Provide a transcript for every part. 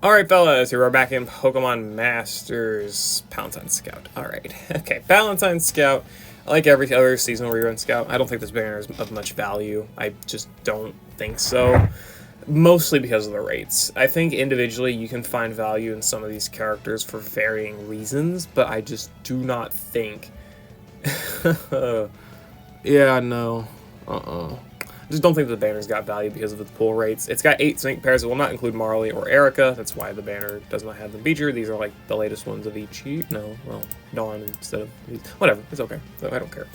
Alright fellas, here we're back in Pokemon Masters Palentine Scout. Alright, okay, Palentine Scout, like every other seasonal rerun scout, I don't think this banner is of much value. I just don't think so. Mostly because of the rates. I think individually you can find value in some of these characters for varying reasons, but I just do not think... yeah, no. I just don't think the banner's got value because of its pull rates. It's got 8 sync pairs. It will not include Marley or Erica. That's why the banner does not have them featured. These are like the latest ones of each year. No, well, Dawn instead of these. Whatever. It's okay. I don't care.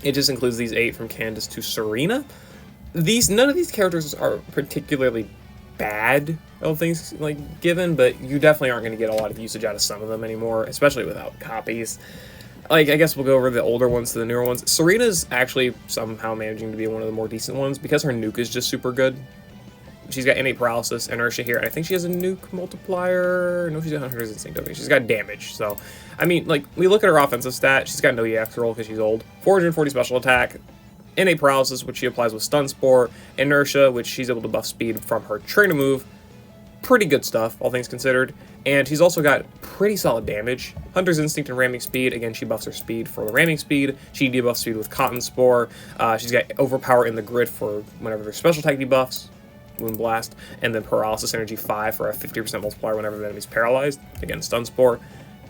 It just includes these 8 from Candice to Serena. None of these characters are particularly bad, all things like given, but you definitely aren't going to get a lot of usage out of some of them anymore, especially without copies. Like, I guess we'll go over the older ones to the newer ones. Serena's actually somehow managing to be one of the more decent ones because her nuke is just super good. She's got innate paralysis, inertia here, and I think she has a nuke multiplier. No, she's got Hunter's Instinct. Okay, she's got damage. So, I mean, like, we look at her offensive stat. She's got no EX roll because she's old. 440 special attack, innate paralysis, which she applies with Stun Spore, inertia, which she's able to buff speed from her trainer move. Pretty good stuff, all things considered. And she's also got pretty solid damage. Hunter's Instinct and Ramming Speed. Again, she buffs her speed for the Ramming Speed. She debuffs speed with Cotton Spore. She's got Overpower in the grid for whenever there's special attack debuffs. Wound Blast. And then Paralysis Energy 5 for a 50% multiplier whenever the enemy's paralyzed. Again, Stun Spore.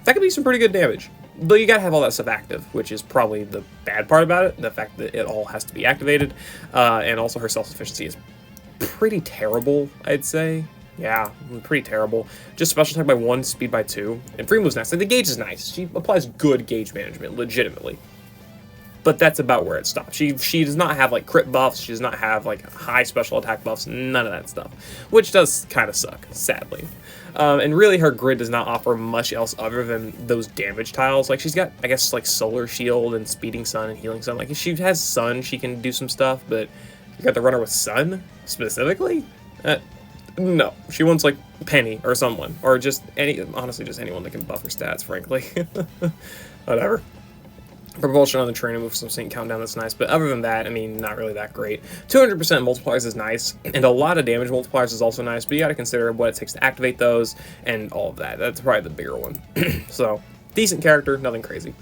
That could be some pretty good damage. But you gotta have all that stuff active, which is probably the bad part about it. The fact that it all has to be activated. And also her self-sufficiency is pretty terrible, I'd say. Yeah, pretty terrible. Just special attack by 1, speed by 2. And free move's nice. Like, the gauge is nice. She applies good gauge management, legitimately. But that's about where it stops. She does not have, like, crit buffs. She does not have, like, high special attack buffs. None of that stuff. Which does kind of suck, sadly. And really, her grid does not offer much else other than those damage tiles. Like, she's got, I guess, like, Solar Shield and Speeding Sun and Healing Sun. Like, if she has Sun, she can do some stuff. But you got the runner with Sun, specifically? No, she wants, like, Penny or someone, or just honestly, just anyone that can buff her stats, frankly. Whatever. Propulsion on the trainer move, some sync countdown, that's nice, but other than that, I mean, not really that great. 200% multipliers is nice, and a lot of damage multipliers is also nice, but you gotta consider what it takes to activate those, and all of that. That's probably the bigger one. So, decent character, nothing crazy.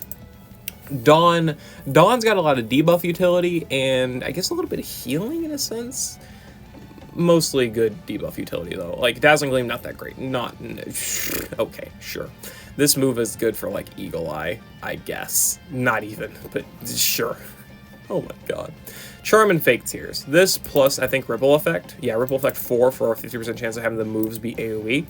Dawn's got a lot of debuff utility, and I guess a little bit of healing in a sense. Mostly good debuff utility, though. Like, Dazzling Gleam, not that great. Okay, sure. This move is good for, like, Eagle Eye, I guess. Not even, but sure. Oh my god. Charm and Fake Tears. This plus, I think, Ripple Effect. Yeah, Ripple Effect 4 for a 50% chance of having the moves be AoE.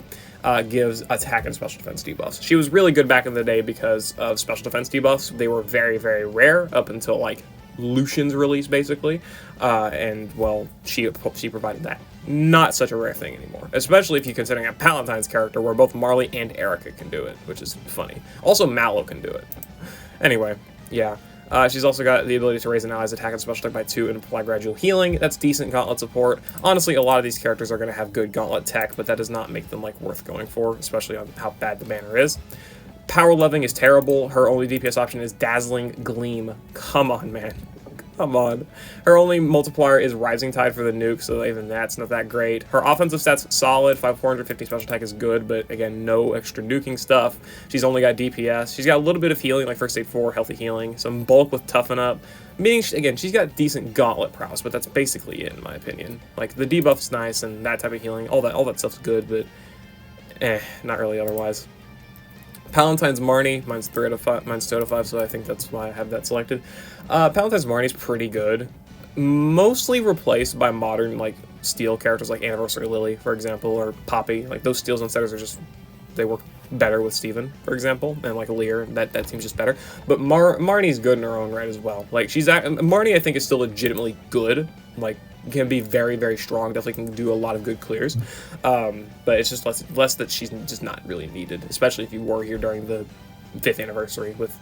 Gives attack and special defense debuffs. She was really good back in the day because of special defense debuffs. They were very, very rare up until, like, Lucian's release, basically, and well, she provided that. Not such a rare thing anymore, especially if you're considering a Palentine's character where both Marley and Erica can do it, which is funny. Also, Mallow can do it. Anyway, yeah. She's also got the ability to raise an ally's attack and special attack by 2 and apply gradual healing. That's decent gauntlet support. Honestly, a lot of these characters are going to have good gauntlet tech, but that does not make them, like, worth going for, especially on how bad the banner is. Power Loving is terrible. Her only DPS option is Dazzling Gleam. Come on, man. Come on. Her only multiplier is Rising Tide for the nuke, so even that's not that great. Her offensive stats solid. 450 special attack is good, but again, no extra nuking stuff. She's only got DPS. She's got a little bit of healing, like First Aid 4, healthy healing. Some bulk with Toughen Up. Meaning, again, she's got decent gauntlet prowess, but that's basically it, in my opinion. Like, the debuff's nice, and that type of healing, all that stuff's good, but not really otherwise. Palentine's Marnie, mine's 3 out of 5, mine's 2 out of 5, so I think that's why I have that selected. Palentine's Marnie's pretty good. Mostly replaced by modern, like, steel characters like Anniversary Lily, for example, or Poppy. Like, those steals and setters are just, they work better with Steven, for example, and, like, Lear, that seems just better. But Marnie's good in her own right as well. Like, Marnie, I think, is still legitimately good. Like, can be very, very strong, definitely can do a lot of good clears, but it's just less that she's just not really needed, especially if you were here during the 5th anniversary with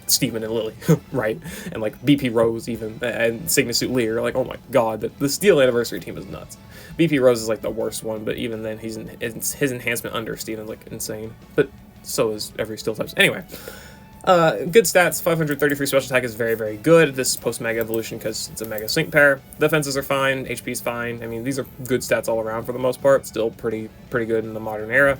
Steven and Lily, right? And, like, BP Rose even, and Signasuit Lear. Like, oh my god, the Steel anniversary team is nuts. BP Rose is, like, the worst one, but even then, his enhancement under Steven's, like, insane, but so is every Steel type. Anyway, Good stats, 533 special attack is very, very good. This is post-Mega Evolution because it's a Mega Sync pair. Defenses are fine, HP's fine. I mean, these are good stats all around for the most part. Still pretty good in the modern era.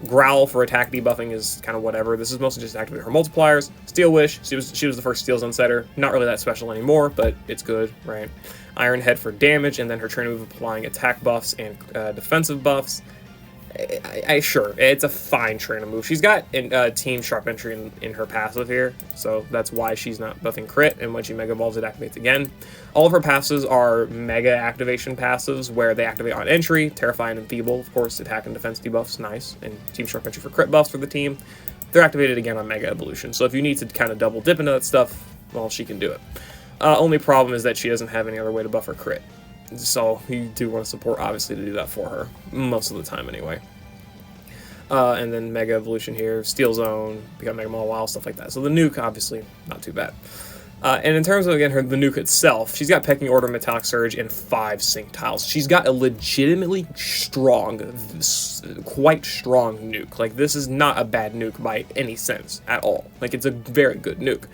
Growl for attack debuffing is kind of whatever. This is mostly just activate her multipliers. Steel Wish, she was the first Steel Zone setter. Not really that special anymore, but it's good, right? Iron Head for damage, and then her trainer move applying attack buffs and defensive buffs. Sure, it's a fine trainer move. She's got Team Sharp Entry in her passive here, so that's why she's not buffing crit, and when she Mega Evolves, it activates again. All of her passives are Mega Activation passives, where they activate on entry, Terrify and Enfeeble, of course, attack and defense debuffs, nice, and Team Sharp Entry for crit buffs for the team. They're activated again on Mega Evolution, so if you need to kind of double dip into that stuff, well, she can do it. Only problem is that she doesn't have any other way to buff her crit. So you do want to support, obviously, to do that for her, most of the time anyway. And then Mega Evolution here, Steel Zone, become Mega Maul Wild, stuff like that. So the nuke, obviously, not too bad. And in terms of, again, the nuke itself, she's got Pecking Order, Metallic Surge, and 5 Sync Tiles. She's got a legitimately strong, quite strong nuke. Like, this is not a bad nuke by any sense at all. Like, it's a very good nuke.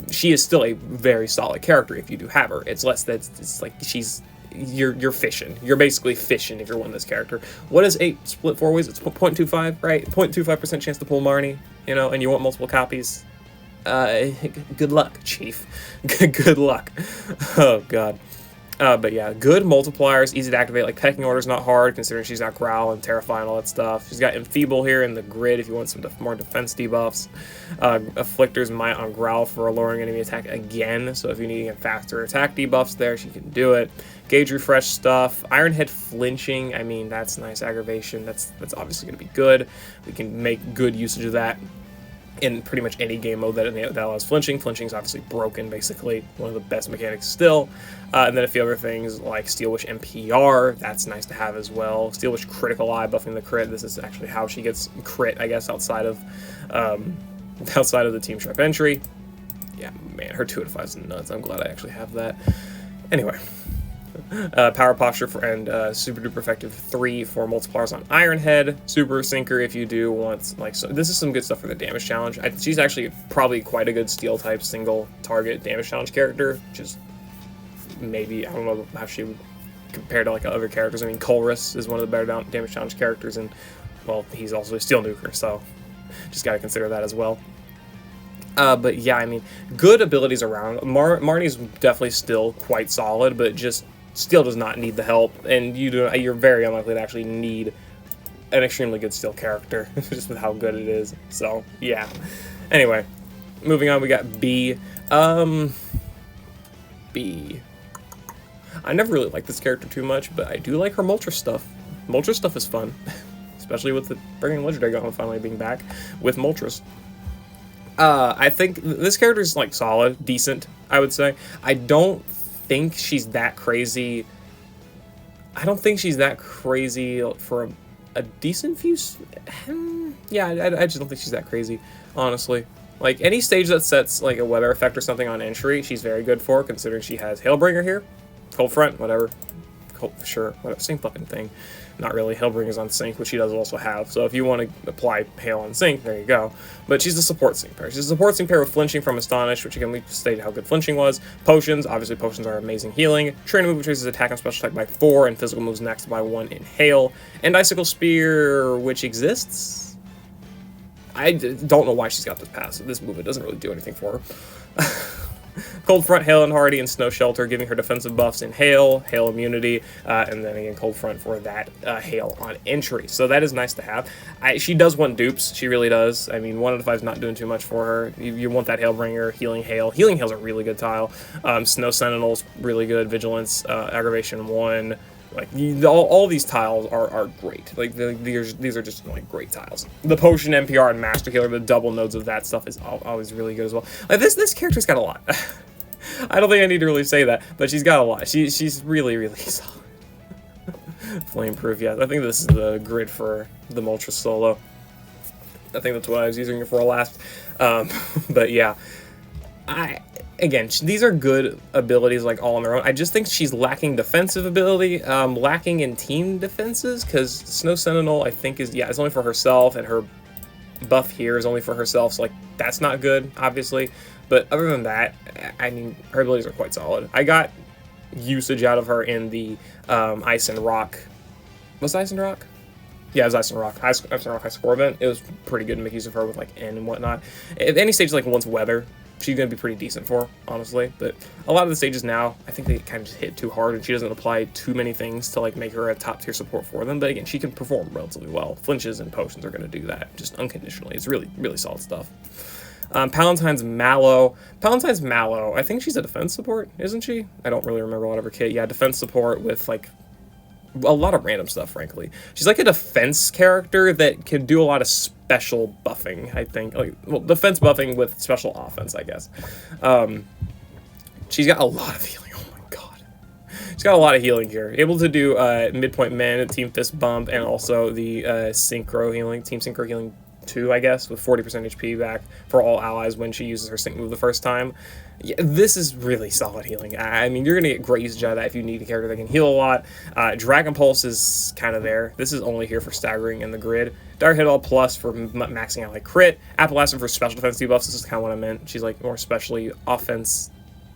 She is still a very solid character if you do have her. It's less that it's like she's... You're fishing. You're basically fishing if you're winning this character. What is 8 split 4 ways? It's 0.25, right? 0.25% chance to pull Marnie, you know, and you want multiple copies. Good luck, Chief. Good luck. Oh, God. But yeah, good multipliers, easy to activate. Like, Pecking Order's not hard, considering she's got Growl and Terrify and all that stuff. She's got Enfeeble here in the grid if you want some more defense debuffs. Afflictor's Might on Growl for a lowering enemy attack again, so if you need faster attack debuffs there, she can do it. Gauge Refresh stuff. Iron Head flinching, I mean, that's nice aggravation. That's obviously going to be good. We can make good usage of that in pretty much any game mode that allows flinching. Flinching is obviously broken, basically. One of the best mechanics still. And then a few other things like Steel Wish MPR, that's nice to have as well. Steel Wish Critical Eye, buffing the crit. This is actually how she gets crit, I guess, outside of the Team Sharp Entry. Yeah, man, her 2 out of 5 is nuts. I'm glad I actually have that. Anyway. Power Posture and Super Duper Effective 3 for multipliers on Iron Head. Super Sinker if you do want, like, so this is some good stuff for the damage challenge. She's actually probably quite a good steel type single target damage challenge character, which is maybe, I don't know how she would compare to like other characters. I mean, Colress is one of the better damage challenge characters, and well, he's also a steel nuker, so just got to consider that as well. But yeah, I mean, good abilities around. Marnie's definitely still quite solid, but just Steel does not need the help, and you're very unlikely to actually need an extremely good Steel character, just with how good it is. So, yeah. Anyway, moving on, we got B. B. I never really liked this character too much, but I do like her Moltres stuff. Moltres stuff is fun, especially with the bringing Legendary Gauntlet finally being back with Moltres. I think this character is, like, solid, decent, I would say. I don't think she's that crazy. I don't think she's that crazy for a decent few... Yeah, I just don't think she's that crazy, honestly. Like, any stage that sets, like, a weather effect or something on entry, she's very good for, considering she has Hailbringer here. Cold Front, whatever. Sure, whatever, same fucking thing. Not really. Hailbringer's on sync, which she does also have. So if you want to apply Hail on sync, there you go. But she's a support sync pair. She's a support sync pair with flinching from Astonish, which again, we stated how good flinching was. Potions, obviously potions are amazing healing. Trainer move, which raises attack and special attack by 4, and physical moves next by 1 in Hail. And Icicle Spear, which exists? I don't know why she's got this passive. This move, it doesn't really do anything for her. Cold Front, Hail and Hardy, and Snow Shelter, giving her defensive buffs in Hail, Hail immunity, and then again Cold Front for that Hail on entry. So that is nice to have. She does want dupes, she really does. I mean, 1 out of 5 is not doing too much for her. You want that Hailbringer, Healing Hail. Healing Hail's a really good tile. Snow Sentinel's really good. Vigilance, Aggravation 1. Like, all these tiles are great. Like, these are just, like, great tiles. The Potion, NPR, and Master Healer, the double nodes of that stuff is always really good as well. Like, this character's got a lot. I don't think I need to really say that, but she's got a lot. She's really, really solid. Flameproof, yeah. I think this is the grid for the Moltres solo. I think that's what I was using it for last. But, yeah. Again, these are good abilities, like, all on their own. I just think she's lacking defensive ability, lacking in team defenses, because Snow Sentinel, I think, it's only for herself and her buff here is only for herself, so like that's not good, obviously. But other than that, I mean, her abilities are quite solid. I got usage out of her in the Ice and Rock. Was it Ice and Rock? Yeah, it was Ice and Rock. Ice and Rock high score event. It was pretty good to make use of her with like N and whatnot. At any stage like once weather, she's gonna be pretty decent for, honestly. But a lot of the stages now, I think they kind of just hit too hard, and she doesn't apply too many things to like make her a top tier support for them. But again, she can perform relatively well. Flinches and potions are gonna do that just unconditionally. It's really, really solid stuff. Palentine's Mallow. Palentine's Mallow, I think she's a defense support, isn't she? I don't really remember a lot of her kit. Yeah, defense support with like a lot of random stuff, frankly. She's like a defense character that can do a lot of special buffing, I think. Like, well, defense buffing with special offense, I guess. She's got a lot of healing. Oh my god. She's got a lot of healing here. Able to do midpoint men, team fist bump, and also the synchro healing, team synchro healing 2, I guess, with 40% HP back for all allies when she uses her sync move the first time. Yeah, this is really solid healing. I mean, you're going to get great usage out of that if you need a character that can heal a lot. Dragon Pulse is kind of there. This is only here for staggering in the grid. Dark Hit All Plus for maxing out like crit. Appalachian for special defense debuffs. This is kind of what I meant. She's like more specially offense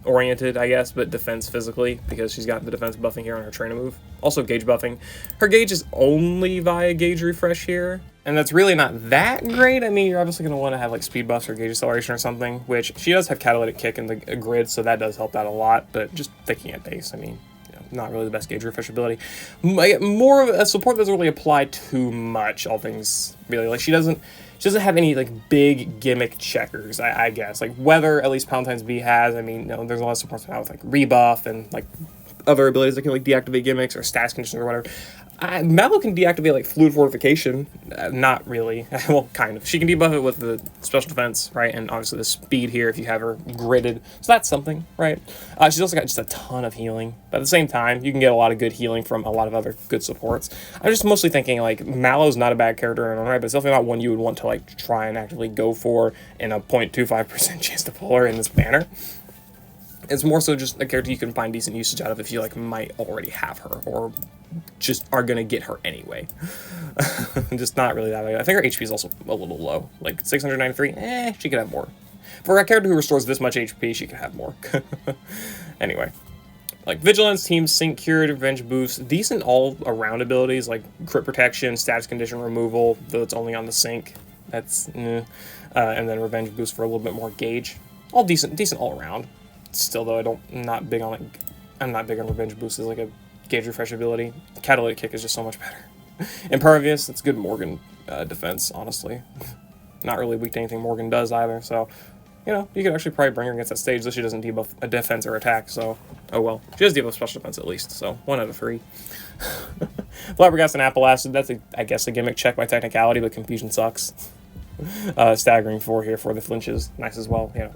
oriented, I guess, but defense physically, because she's got the defense buffing here on her trainer move. Also gauge buffing. Her gauge is only via gauge refresh here, and that's really not that great. I mean, you're obviously going to want to have like speed buffs or gauge acceleration or something, which she does have catalytic kick in the grid, so that does help out a lot, but just thinking at base, I mean, you know, not really the best gauge refresh ability. More of a support that doesn't really apply too much, all things really. Like, she doesn't have any like big gimmick checkers, I guess. Like Weather, at least Palentine's B has. I mean, you know, there's a lot of supports now with like rebuff and like other abilities that can like deactivate gimmicks or status conditions or whatever. Mallow can deactivate like fluid fortification. Not really. Well, kind of. She can debuff it with the special defense, right? And obviously the speed here if you have her gridded. So that's something, right? She's also got just a ton of healing. But at the same time, you can get a lot of good healing from a lot of other good supports. I'm just mostly thinking like Mallow's not a bad character in her own right, but it's definitely not one you would want to like try and actively go for in a 0.25% chance to pull her in this manner. It's more so just a character you can find decent usage out of if you like might already have her or just are gonna get her anyway. Just not really that way. I think her HP is also a little low, like 693. She could have more. For a character who restores this much HP, she could have more. Anyway, like Vigilance, Team Sync, Cure, Revenge Boost, decent all-around abilities like crit protection, status condition removal, though it's only on the sync. That's and then Revenge Boost for a little bit more gauge. All decent all around. Still though, I'm not big on Revenge Boost as like a gauge refresh ability. Catalytic Kick is just so much better. Impervious, it's good Morgan defense, honestly. Not really weak to anything Morgan does either, so you know, you could actually probably bring her against that stage, though she doesn't debuff a defense or attack, so oh well. She does debuff special defense at least, so 1 out of 3. Flabbergast and Appalachian, that's I guess a gimmick check by technicality, but Confusion sucks. Staggering 4 here for the flinches, nice as well. You know,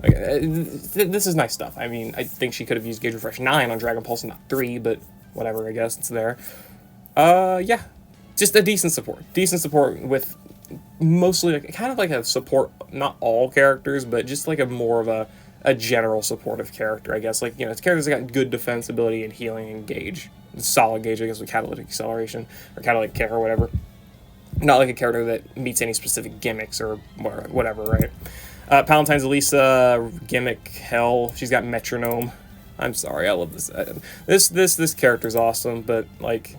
this is nice stuff. I mean, I think she could have used Gauge Refresh 9 on Dragon Pulse and not 3, but whatever, I guess it's there. Yeah, just a decent support with mostly like, kind of like a support, not all characters, but just like a more of a general supportive character, I guess. Like, you know, it's characters that got good defense ability and healing and gauge, solid gauge, I guess, with catalytic acceleration or catalytic kick or whatever. Not like a character that meets any specific gimmicks or whatever, right? Palentine's Elesa, gimmick hell. She's got metronome. I'm sorry, I love this. This character's awesome, but like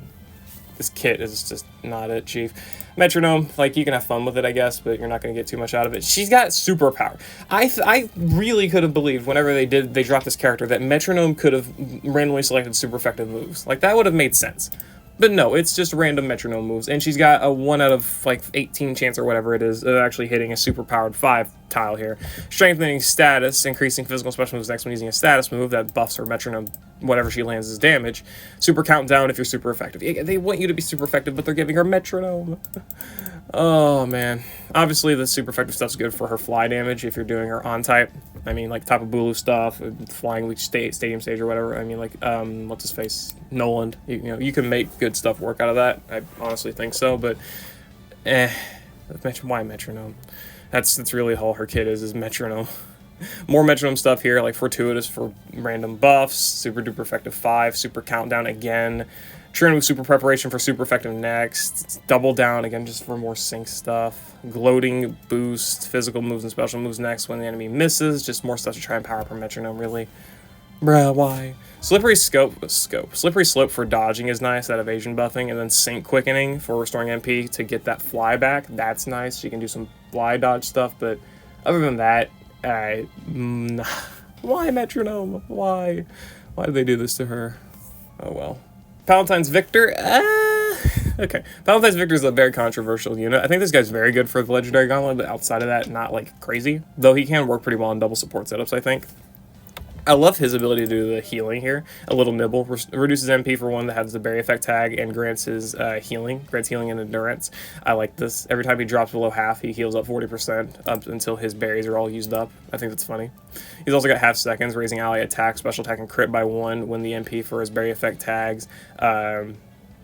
this kit is just not it, Chief. Metronome, like you can have fun with it, I guess, but you're not going to get too much out of it. She's got superpower. I really could have believed whenever they dropped this character that Metronome could have randomly selected super effective moves. Like that would have made sense. But no, it's just random metronome moves, and she's got a 1 out of like 18 chance or whatever it is of actually hitting a super powered 5 tile here. Strengthening status, increasing physical special moves next when using a status move that buffs her metronome whatever she lands as damage. Super countdown if you're super effective. They want you to be super effective, but they're giving her metronome. Oh man. Obviously the super effective stuff's good for her fly damage if you're doing her on type. I mean, like Tapu Bulu stuff, flying leech stadium stage or whatever. I mean, like what's his face, Noland. You know, you can make good stuff work out of that. I honestly think so, but why metronome? That's really all her kit is metronome. More metronome stuff here, like fortuitous for random buffs, super duper effective 5, super countdown again. Training with super preparation for super effective next. Double down again just for more sync stuff. Gloating boost physical moves and special moves next when the enemy misses. Just more stuff to try and power up her metronome really. Bruh, why? Slippery Slippery slope for dodging is nice, that evasion buffing, and then sync quickening for restoring MP to get that fly back. That's nice. You can do some fly dodge stuff, but other than that, why metronome? Why? Why did they do this to her? Oh well. Palentines Victor, okay. Palentines Victor is a very controversial unit. I think this guy's very good for the Legendary Gauntlet, but outside of that, not like crazy. Though he can work pretty well in double support setups, I think. I love his ability to do the healing here. A little nibble. Reduces MP for one that has the berry effect tag and grants his healing. Grants healing and endurance. I like this. Every time he drops below half, he heals up 40% up until his berries are all used up. I think that's funny. He's also got half seconds, raising ally attack, special attack, and crit by 1 when the MP for his berry effect tags.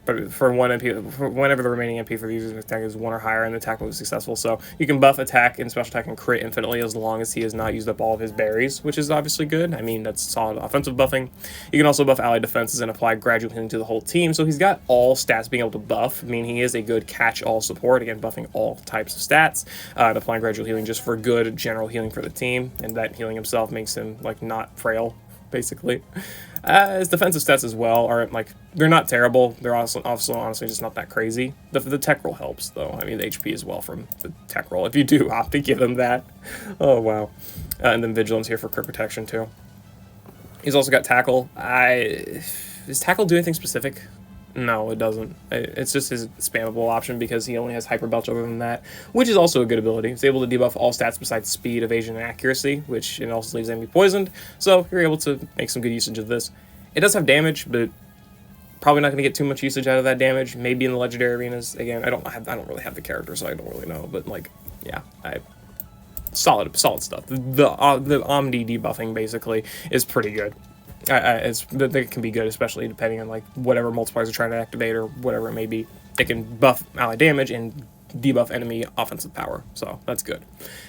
But for 1 MP, whenever the remaining MP for the user's attack is 1 or higher and the attack move is successful. So you can buff attack and special attack and crit infinitely as long as he has not used up all of his berries, which is obviously good. I mean, that's solid offensive buffing. You can also buff ally defenses and apply gradual healing to the whole team. So he's got all stats being able to buff, meaning he is a good catch-all support, again, buffing all types of stats, and applying gradual healing just for good general healing for the team. And that healing himself makes him, like, not frail, basically. His defensive stats as well aren't like, they're not terrible. They're also honestly just not that crazy. The tech roll helps though. I mean, the HP as well from the tech roll, if you do opt to give him that. Oh wow. And then vigilance here for crit protection too. He's also got tackle. Does tackle do anything specific? No, it doesn't. It's just his spammable option because he only has Hyper Belch other than that, which is also a good ability. He's able to debuff all stats besides speed, evasion, and accuracy, which it also leaves enemy poisoned, so you're able to make some good usage of this. It does have damage, but probably not going to get too much usage out of that damage. Maybe in the legendary arenas. Again, I don't really have the character, so I don't really know, but like, yeah, solid stuff. The Omni debuffing basically is pretty good. They can be good, especially depending on like whatever multipliers are trying to activate or whatever it may be. It can buff ally damage and debuff enemy offensive power, so that's good.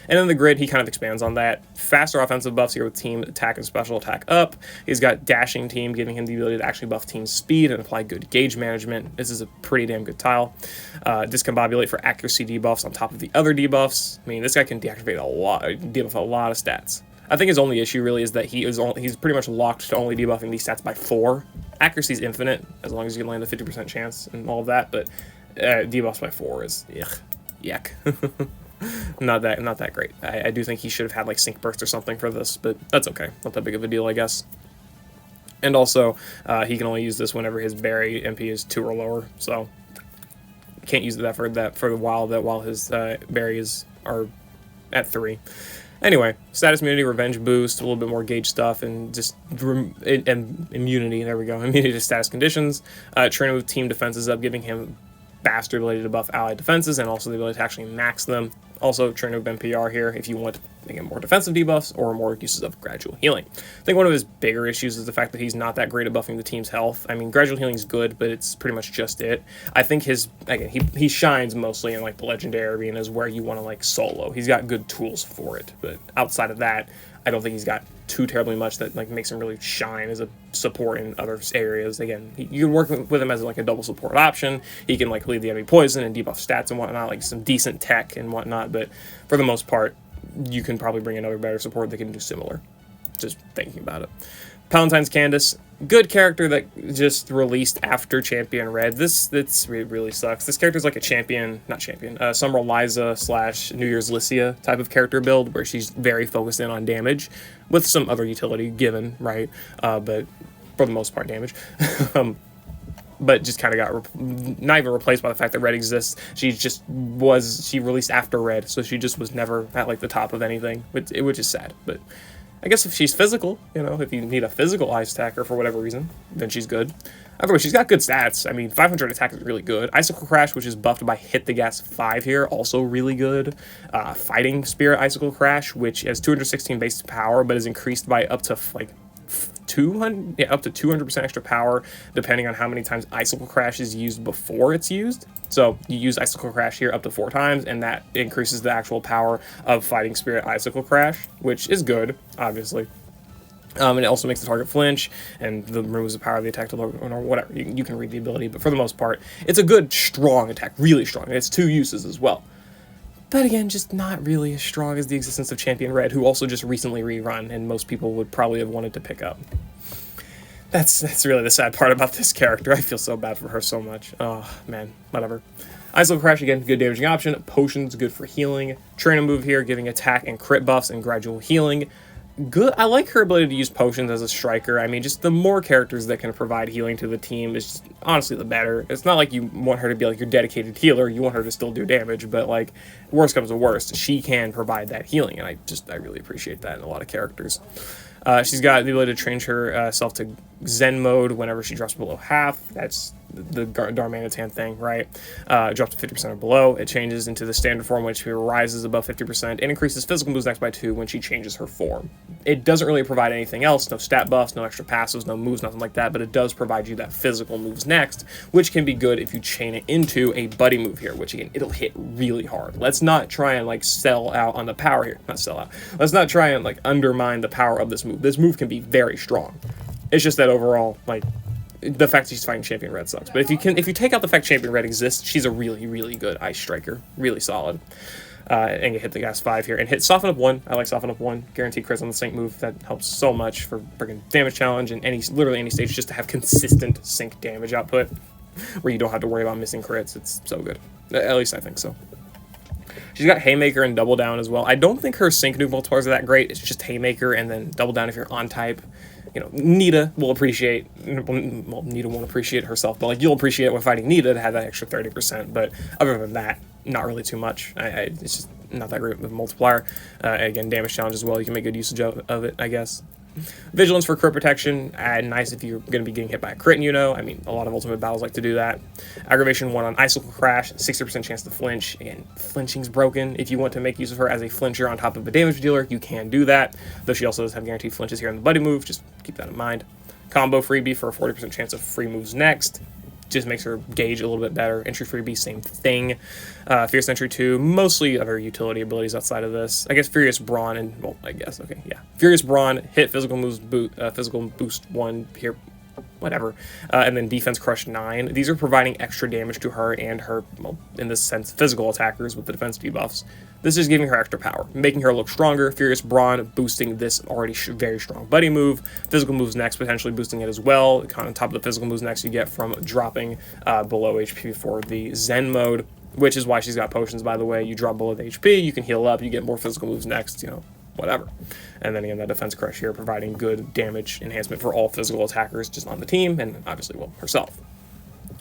And then the grid, he kind of expands on that. Faster offensive buffs here with team attack and special attack up. He's got dashing team, giving him the ability to actually buff team speed and apply good gauge management. This is a pretty damn good tile. Discombobulate for accuracy debuffs on top of the other debuffs. I mean, this guy can deactivate debuff a lot of stats. I think his only issue really is that he's pretty much locked to only debuffing these stats by 4. Accuracy is infinite, as long as you can land a 50% chance and all of that, but debuffs by 4 is yuck. not that great. I do think he should have had like Sync Burst or something for this, but that's okay. Not that big of a deal, I guess. And also, he can only use this whenever his berry MP is 2 or lower, so can't use that for a while. While his berries are at 3. Anyway, status immunity, revenge boost, a little bit more gauge stuff, and just and immunity. There we go. Immunity to status conditions. Training with team defenses up, giving him faster ability to buff allied defenses, and also the ability to actually max them. Also, training with NPR here if you want to get more defensive debuffs or more uses of gradual healing. I think one of his bigger issues is the fact that he's not that great at buffing the team's health. I mean, gradual healing is good, but it's pretty much just it. I think he shines mostly in like the legendary arenas where you want to like solo. He's got good tools for it, but outside of that, I don't think he's got too terribly much that like makes him really shine as a support in other areas. Again, you can work with him as like a double support option. He can like leave the enemy poison and debuff stats and whatnot, like some decent tech and whatnot. But for the most part, you can probably bring another better support that can do similar. Just thinking about it. Palentines Candice, good character that just released after Champion Red. This really sucks. This character's like a Summer Liza / New Year's Lycia type of character build where she's very focused in on damage with some other utility given, right? But for the most part, damage. But just kind of got not even replaced by the fact that Red exists. She released after Red, so she just was never at like the top of anything, which is sad. But I guess if she's physical, if you need a physical ice attacker for whatever reason, then she's good. Otherwise, she's got good stats. I mean, 500 attack is really good. Icicle Crash, which is buffed by Hit the Gas 5 here, also really good. Fighting Spirit Icicle Crash, which has 216 base power, but is increased by up to like 200% extra power depending on how many times Icicle Crash is used before it's used. So you use Icicle Crash here up to 4 times, and that increases the actual power of Fighting Spirit Icicle Crash, which is good, obviously. And it also makes the target flinch, and removes the power of the attack to lower, or whatever. You can read the ability, but for the most part, it's a good, strong attack, really strong. And it's 2 uses as well. But again, just not really as strong as the existence of Champion Red, who also just recently rerun, and most people would probably have wanted to pick up. That's really the sad part about this character. I feel so bad for her so much. Oh, man, whatever. Ice Level Crash, again, good damaging option. Potions, good for healing. Trainer move here, giving attack and crit buffs and gradual healing. Good. I like her ability to use potions as a striker. I mean, just the more characters that can provide healing to the team is just, honestly, the better. It's not like you want her to be like your dedicated healer. You want her to still do damage, but like, worst comes to worst, she can provide that healing, and I really appreciate that in a lot of characters. She's got the ability to change herself to Zen mode whenever she drops below half. That's the Darmanitan thing, right? Drops to 50% or below. It changes into the standard form when she rises above 50% and increases physical moves next by 2 when she changes her form. It doesn't really provide anything else, no stat buffs, no extra passives, no moves, nothing like that, but it does provide you that physical moves next, which can be good if you chain it into a buddy move here, which again, it'll hit really hard. Let's not try and like sell out on the power here. Not sell out. Let's not try and like undermine the power of this move. This move can be very strong. It's just that overall, like, the fact that she's fighting Champion Red sucks. But if you take out the fact Champion Red exists, she's a really, really good ice striker. Really solid. And you hit the gas 5 here. And hit Soften Up 1. I like Soften Up 1. Guaranteed crits on the sync move. That helps so much for freaking damage challenge and literally any stage, just to have consistent sync damage output where you don't have to worry about missing crits. It's so good. At least I think so. She's got Haymaker and Double Down as well. I don't think her sync nuke multipliers are that great. It's just Haymaker and then Double Down if you're on type. You know, Nita will appreciate, well, Nita won't appreciate herself, but like you'll appreciate when fighting Nita to have that extra 30%, but other than that, not really too much. It's just not that great of a multiplier. Again, damage challenge as well, you can make good usage of it, I guess. Vigilance for crit protection, nice if you're going to be getting hit by a crit, I mean, a lot of Ultimate Battles like to do that. Aggravation 1 on Icicle Crash, 60% chance to flinch. Again, flinching's broken. If you want to make use of her as a flincher on top of a damage dealer, you can do that, though she also does have guaranteed flinches here in the buddy move, just keep that in mind. Combo freebie for a 40% chance of free moves next. Just makes her gauge a little bit better. Entry freebie, same thing. Fierce Entry 2, mostly other utility abilities outside of this. I guess Furious Brawn and, well, I guess, okay, yeah. Furious Brawn, hit physical moves, physical boost 1 here, whatever. And then Defense Crush 9. These are providing extra damage to her and her, well, in this sense, physical attackers with the defense debuffs. This is giving her extra power, making her look stronger. Furious Brawn boosting this already very strong buddy move. Physical moves next, potentially boosting it as well. Kind of on top of the physical moves next you get from dropping below HP for the Zen mode, which is why she's got potions, by the way. You drop below the HP, you can heal up, you get more physical moves next, you know, whatever. And then again, that Defense Crush here providing good damage enhancement for all physical attackers just on the team, and obviously, well, herself.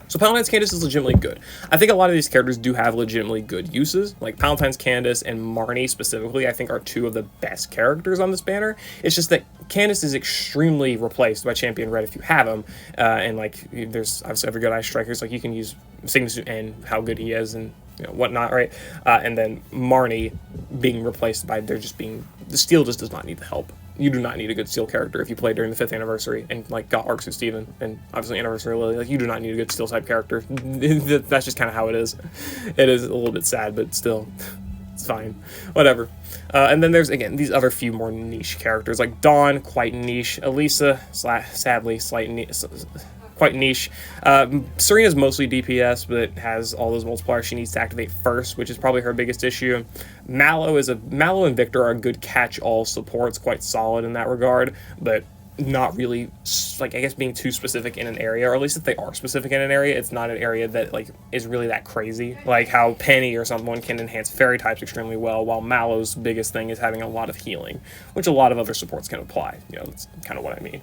So Palentines Candice is legitimately good. I think a lot of these characters do have legitimately good uses. Like Palentines Candice and Marnie specifically, I think are 2 of the best characters on this banner. It's just that Candice is extremely replaced by Champion Red if you have him. And like, there's obviously every good ice strikers. Like you can use Signature and how good he is and you know whatnot, right? And then Marnie being replaced by there just being the steel just does not need the help. You do not need a good steel character if you play during the 5th anniversary and like got Arc Suit Steven and obviously Anniversary Lily. Like you do not need a good steel type character. That's just kind of how it is. It is a little bit sad, but still, it's fine. Whatever. And then there's again these other few more niche characters like Dawn, quite niche. Elesa, sadly, quite niche. Serena's mostly DPS, but has all those multipliers she needs to activate first, which is probably her biggest issue. Mallow and Victor are good catch-all supports, quite solid in that regard, but not really, like, I guess being too specific in an area, or at least if they are specific in an area, it's not an area that, like, is really that crazy. Like how Penny or someone can enhance fairy types extremely well, while Mallow's biggest thing is having a lot of healing, which a lot of other supports can apply. You know, that's kind of what I mean.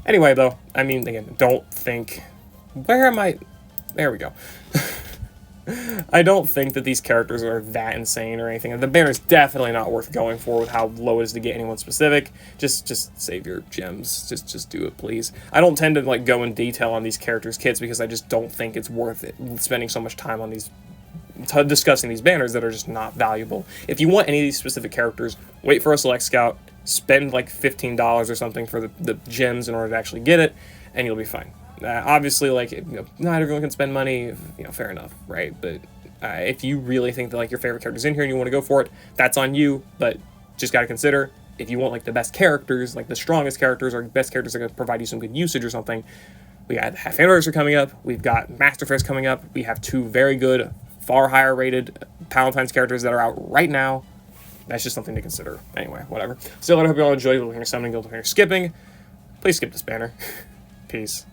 Anyway, though, I mean, again, don't think... Where am I? There we go. I don't think that these characters are that insane or anything. The banner's definitely not worth going for with how low it is to get anyone specific. Just save your gems. Just do it, please. I don't tend to, like, go in detail on these characters' kits because I just don't think it's worth it spending so much time on these... discussing these banners that are just not valuable. If you want any of these specific characters, wait for a Select Scout, spend like $15 or something for the gems in order to actually get it, and you'll be fine. Obviously, like, you know, not everyone can spend money, you know, fair enough, right? But if you really think that, like, your favorite character's in here and you want to go for it, that's on you, but just got to consider, if you want like the best characters, like the strongest characters or best characters that are going to provide you some good usage or something, we got Half Anniversary coming up. We've got Master Fairs coming up. We have 2 very good, far higher rated Palentines characters that are out right now. That's just something to consider. Anyway, whatever. Still, I hope you all enjoyed. We're summoning, we're skipping. Please skip this banner. Peace.